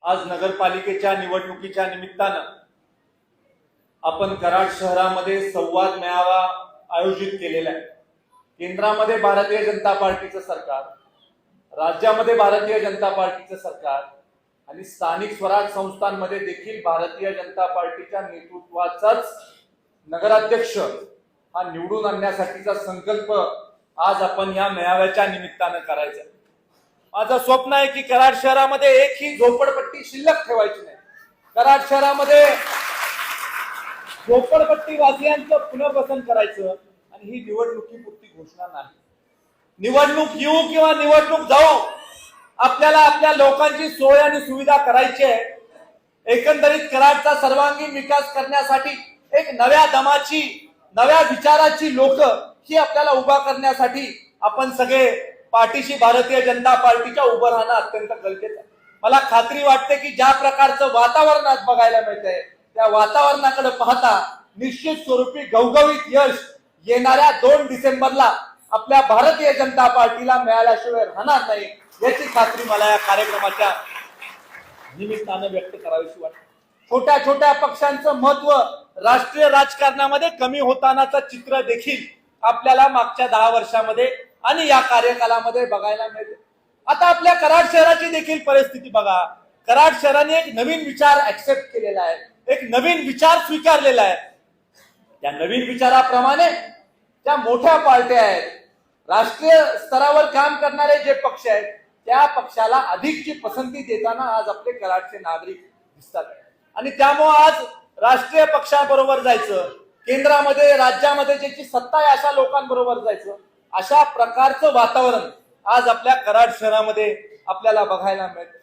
आज नगरपालिकेच्या निवडणुकीच्या निमित्तानं आपण कराड शहरामध्ये संवाद मेळावा आयोजित केलेला आहे। केंद्रामध्ये भारतीय जनता पार्टीचं सरकार, राज्यामध्ये भारतीय जनता पार्टीचं सरकार आणि स्थानिक स्वराज संस्थांमध्ये देखील भारतीय जनता पार्टीच्या नेतृत्वाचाच नगराध्यक्ष हा निवडून आणण्यासाठीचा संकल्प आज आपण या मेळाव्याच्या निमित्तानं करायचा। माझं स्वप्न आहे की कराड शहरामध्ये एकही झोपडपट्टी शिल्लक ठेवायची नाही। कराड शहरामध्ये झोपडपट्टी वासियांचं पुनर्वसन करायचं आणि ही निवडणुकीपुरती घोषणा नाही। निवडणूक येऊ किंवा निवडणूक जाऊ, आपल्याला आपल्या लोकांची सोय आणि सुविधा करायची आहे। एकंदरीत कराडचा सर्वांगीण विकास करण्यासाठी एक नव्या दमाची, नव्या विचाराची लोक ही आपल्याला उभा करण्यासाठी आपण सगळे पाठीशी भारतीय जनता पार्टीच्या उभं राहणं अत्यंत गरजेचं आहे। मला खात्री वाटते की ज्या प्रकारचं वातावरण आज बघायला मिळतंय त्या वातावरणाकडे पाहता निश्चित स्वरूपी घवघवीत यश येणाऱ्या 2 डिसेंबरला आपल्या भारतीय जनता पार्टीला मिळाल्याशिवाय राहणार नाही याची खात्री मला या कार्यक्रमाच्या निमित्तानं व्यक्त करावीशी वाटते। छोट्या छोट्या पक्षांचं महत्व राष्ट्रीय राजकारणामध्ये कमी होतानाचं चित्र देखील आपल्याला मागच्या 10 वर्षामध्ये आणि या कार्यकालामध्ये बघायला मिळते। आता आपल्या कराड शहराची देखील परिस्थिती बघा। कराड शहराने एक नवीन विचार ऍक्सेप्ट केलेला आहे, एक नवीन विचार स्वीकारलेला आहे। त्या नवीन विचाराप्रमाणे त्या मोठ्या पार्ट्या आहेत, राष्ट्रीय स्तरावर काम करणारे जे पक्ष आहेत त्या पक्षाला अधिकची पसंती देताना आज आपले कराडचे नागरिक दिसतात आणि त्यामुळे आज राष्ट्रीय पक्षांबरोबर जायचं, केंद्रामध्ये राज्यामध्ये ज्याची सत्ता आहे अशा लोकांबरोबर जायचं, अशा प्रकारचं वातावरण आज आपल्या कराड शहरामध्ये आपल्याला बघायला मिळतं।